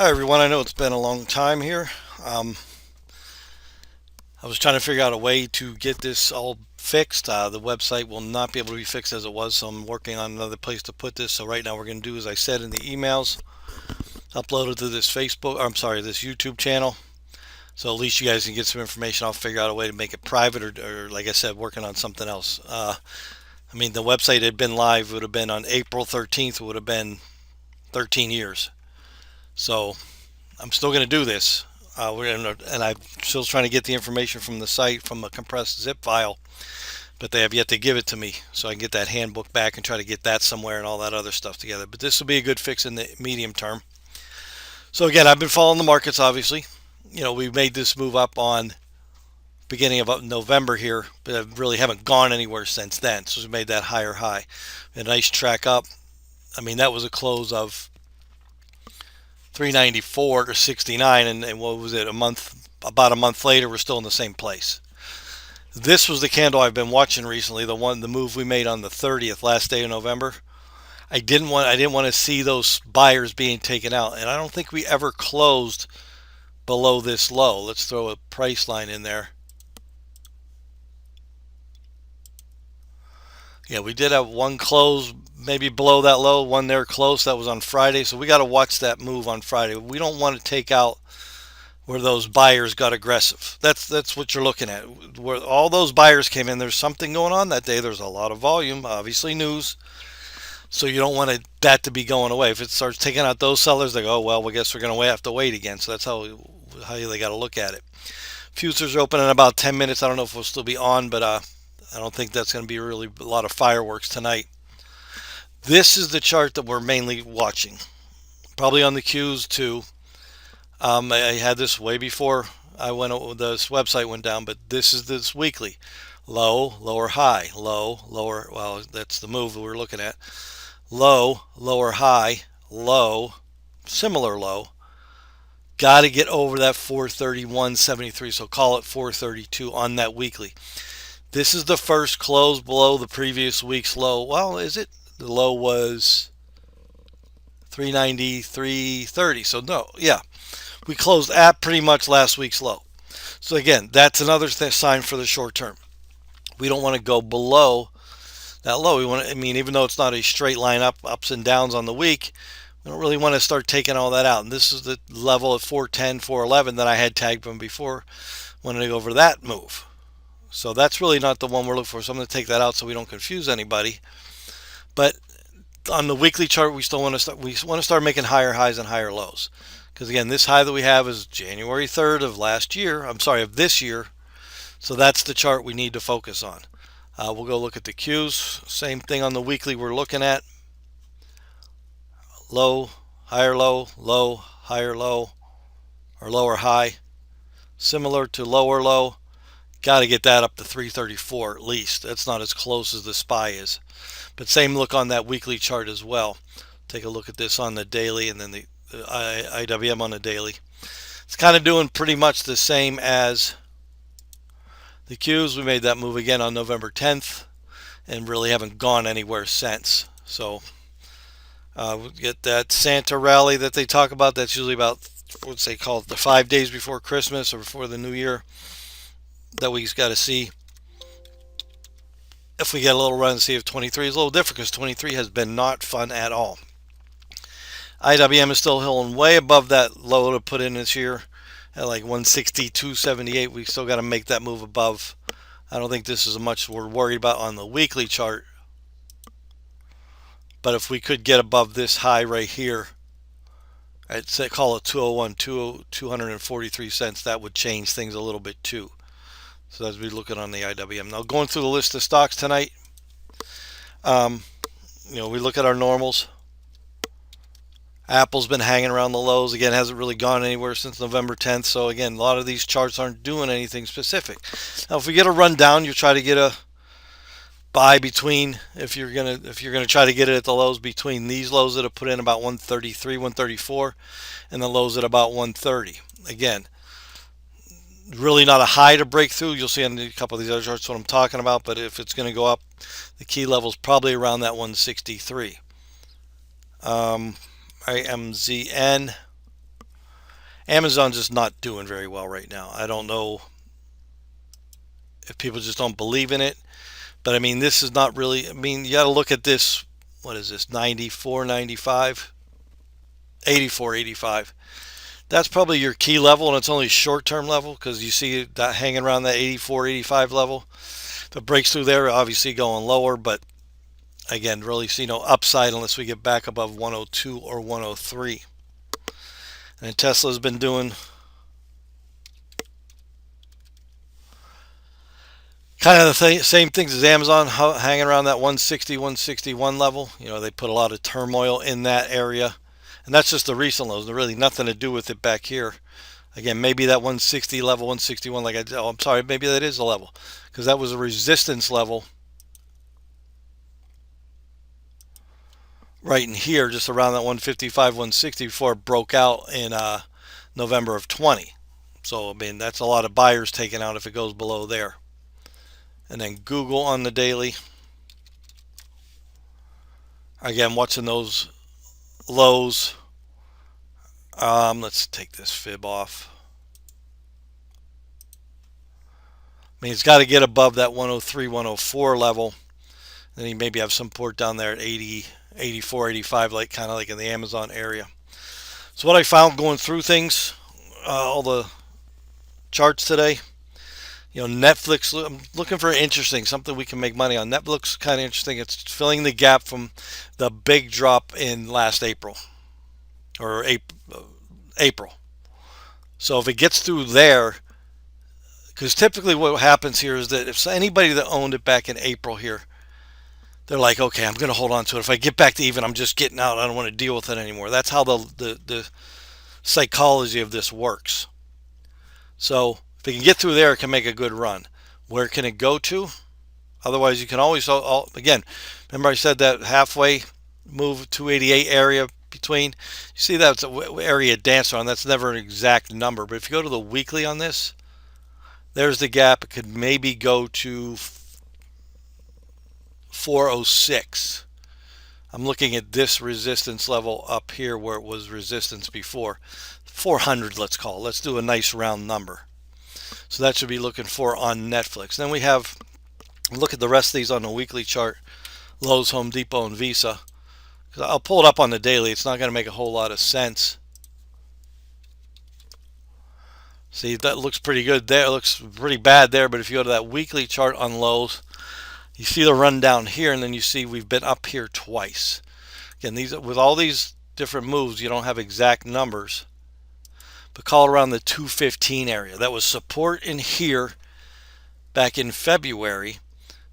Hi everyone, I know it's been a long time here. Um, I was trying to figure out a way to get this all fixed. The website will not be able to be fixed as it was, so I'm working on another place to put this. So right now we're going to do, as I said in the emails, upload it to this this YouTube channel. So at least you guys can get some information. I'll figure out a way to make it private, or like I said, working on something else. I mean, the website had been live. It would have been on April 13th. It would have been 13 years. So I'm still going to do this. And I'm still trying to get the information from the site from a compressed zip file, but they have yet to give it to me, so I can get that handbook back and try to get that somewhere and all that other stuff together. But this will be a good fix in the medium term. So again, I've been following the markets, obviously. We made this move up on beginning of November here, but I really haven't gone anywhere since then. So we made that higher high. A nice track up. I mean, that was a close of 394 to 69, and what was it, about a month later we're still in the same place. This was the candle I've been watching recently, the move we made on the 30th, last day of November. I didn't want to see those buyers being taken out, and I don't think we ever closed below this low. Let's throw a price line in there. Yeah, we did have one close maybe below that low, one there close. That was on Friday, so we got to watch that move on Friday. We don't want to take out where those buyers got aggressive. That's what you're looking at. Where all those buyers came in, there's something going on that day. There's a lot of volume, obviously news. So you don't want that to be going away. If it starts taking out those sellers, they go, oh, well, I guess we're going to have to wait again. So that's how they got to look at it. Futures are open in about 10 minutes. I don't know if we'll still be on, but I don't think that's going to be really a lot of fireworks tonight. This is the chart that we're mainly watching. Probably on the Qs too. I had this way before this website went down, but this is this weekly. Low, lower, high, low, lower. Well, that's the move we're looking at. Low, lower, high, low, similar low. Got to get over that 431.73, so call it 432 on that weekly. This is the first close below the previous week's low. Well, is it? The low was 393.30. So no, yeah, we closed at pretty much last week's low. So again, that's another sign for the short term. We don't want to go below that low. Even though it's not a straight line ups and downs on the week, we don't really want to start taking all that out. And this is the level at 410, 411 that I had tagged from before. Wanted to go over that move. So that's really not the one we're looking for. So I'm going to take that out so we don't confuse anybody. But on the weekly chart, we still want to start. We want to start making higher highs and higher lows. Because again, this high that we have is January 3rd of last year. I'm sorry, of this year. So that's the chart we need to focus on. We'll go look at the Qs. Same thing on the weekly we're looking at. Low, higher low, low, higher low, or lower high. Similar to lower low. Got to get that up to 334 at least. That's not as close as the SPY is. But same look on that weekly chart as well. Take a look at this on the daily and then the IWM on the daily. It's kind of doing pretty much the same as the Qs. We made that move again on November 10th and really haven't gone anywhere since. So we get that Santa rally that they talk about. That's usually about, what's they call it, the 5 days before Christmas or before the New Year. That we just got to see if we get a little run and see if 23 is a little different, because 23 has been not fun at all. IWM is still holding way above that low to put in this year at like 162.78. We still got to make that move above. I don't think this is much we're worried about on the weekly chart. But if we could get above this high right here, I'd say call it 201, 243 cents, that would change things a little bit too. So as we look at on the IWM. Now going through the list of stocks tonight, we look at our normals. Apple's been hanging around the lows. Again, hasn't really gone anywhere since November 10th. So again, a lot of these charts aren't doing anything specific. Now if we get a run down, you try to get a buy between, if you're gonna try to get it at the lows between these lows that have put in about 133, 134, and the lows at about 130. Again, really not a high to break through. You'll see on a couple of these other charts what I'm talking about, but if it's going to go up, the key level is probably around that 163. IMZN, Amazon's just not doing very well right now. I don't know if people just don't believe in it, but I mean, this is not really, I mean, you got to look at this. What is this? 94.95, 84.85. That's probably your key level, and it's only short-term level because you see that hanging around that 84.85 level. If it breaks through there, obviously going lower, but again, really see no upside unless we get back above 102 or 103. And Tesla's been doing kind of the same things as Amazon, hanging around that 160, 161 level. You know, they put a lot of turmoil in that area. And that's just the recent lows. There's really nothing to do with it back here. Again, maybe that 160 level, 161, I'm sorry, maybe that is a level. Because that was a resistance level right in here, just around that 155, 160 before it broke out in November of 20. So, I mean, that's a lot of buyers taken out if it goes below there. And then Google on the daily. Again, watching those lows. Let's take this fib off. I mean, it's got to get above that 103, 104 level. Then you maybe have some support down there at 80, 84, 85, like kind of like in the Amazon area. So what I found going through things, all the charts today, you know, Netflix, I'm looking for interesting, something we can make money on. Netflix kind of interesting. It's filling the gap from the big drop in last April or April. So if it gets through there, because typically what happens here is that if anybody that owned it back in April here, they're like, okay, I'm going to hold on to it. If I get back to even, I'm just getting out. I don't want to deal with it anymore. That's how the psychology of this works. So if it can get through there, it can make a good run. Where can it go to? Otherwise, you can always, again, remember I said that halfway move 288 area between. You see that's an area dance on. That's never an exact number. But if you go to the weekly on this, there's the gap. It could maybe go to 406. I'm looking at this resistance level up here where it was resistance before. 400, let's call it. Let's do a nice round number. So that should be looking for on Netflix. Then we have, look at the rest of these on the weekly chart. Lowe's, Home Depot, and Visa. I'll pull it up on the daily. It's not going to make a whole lot of sense. See, that looks pretty good there. It looks pretty bad there. But if you go to that weekly chart on Lowe's, you see the run down here, and then you see we've been up here twice. Again, these with all these different moves, you don't have exact numbers. But call it around the 215 area. That was support in here back in February.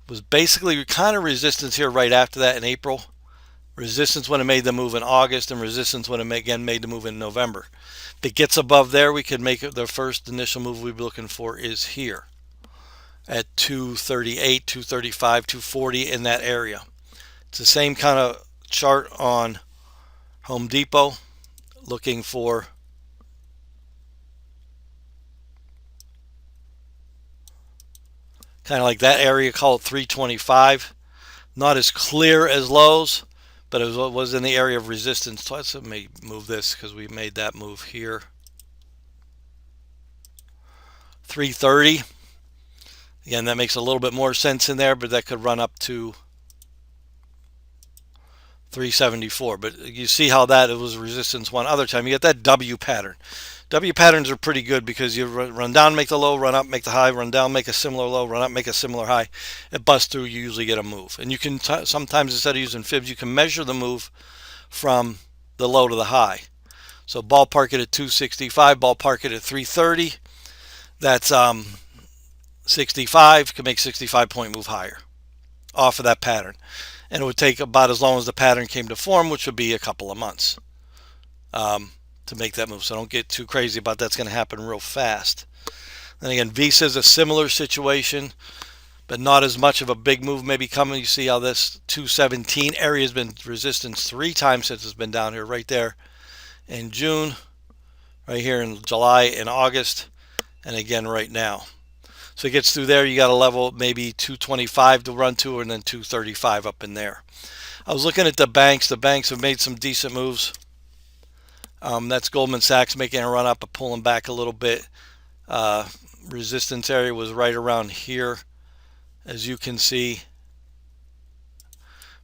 Was basically kind of resistance here right after that in April. Resistance when it made the move in August, and resistance when it again made the move in November. If it gets above there, we could make it. The first initial move we'd be looking for is here at 238, 235, 240 in that area. It's the same kind of chart on Home Depot, looking for kind of like that area, call it 325. Not as clear as Lowe's, but it was in the area of resistance. Let's let me move this because we made that move here. 330. Again, that makes a little bit more sense in there, but that could run up to 374. But you see how that it was resistance one other time. You get that W pattern. W patterns are pretty good because you run down, make the low, run up, make the high, run down, make a similar low, run up, make a similar high. It busts through, you usually get a move. And you can sometimes, instead of using fibs, you can measure the move from the low to the high. So ballpark it at 265, ballpark it at 330. That's 65, can make 65-point move higher off of that pattern. And it would take about as long as the pattern came to form, which would be a couple of months. To make that move. So don't get too crazy about that's going to happen real fast. Then again, Visa is a similar situation, but not as much of a big move maybe coming. You see how this 217 area has been resistance 3 times since it's been down here, right there in June, right here in July and August, and again right now. So it gets through there, you got a level maybe 225 to run to, and then 235 up in there. I was looking at the banks. The banks have made some decent moves. That's Goldman Sachs making a run up, but pulling back a little bit. Uh, Resistance area was right around here, as you can see,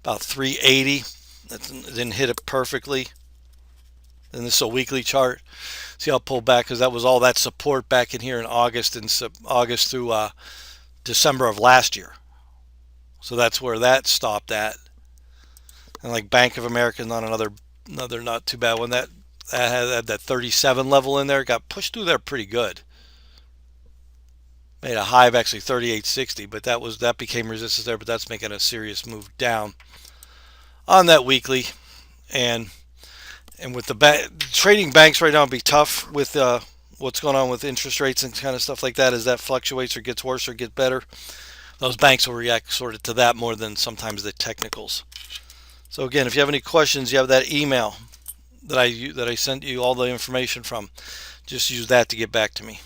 about 380. That didn't hit it perfectly. And this is a weekly chart. See how it pulled back because that was all that support back in here in August and August through December of last year. So that's where that stopped at. And like Bank of America, not another not too bad one. That had that 37 level in there, got pushed through there pretty good. Made a high of actually 38.60, but that became resistance there. But that's making a serious move down on that weekly, and with the trading banks right now it'd be tough with what's going on with interest rates and kind of stuff like that. As that fluctuates or gets worse or gets better, those banks will react sort of to that more than sometimes the technicals. So again, if you have any questions, you have that email that I sent you all the information from. Just use that to get back to me.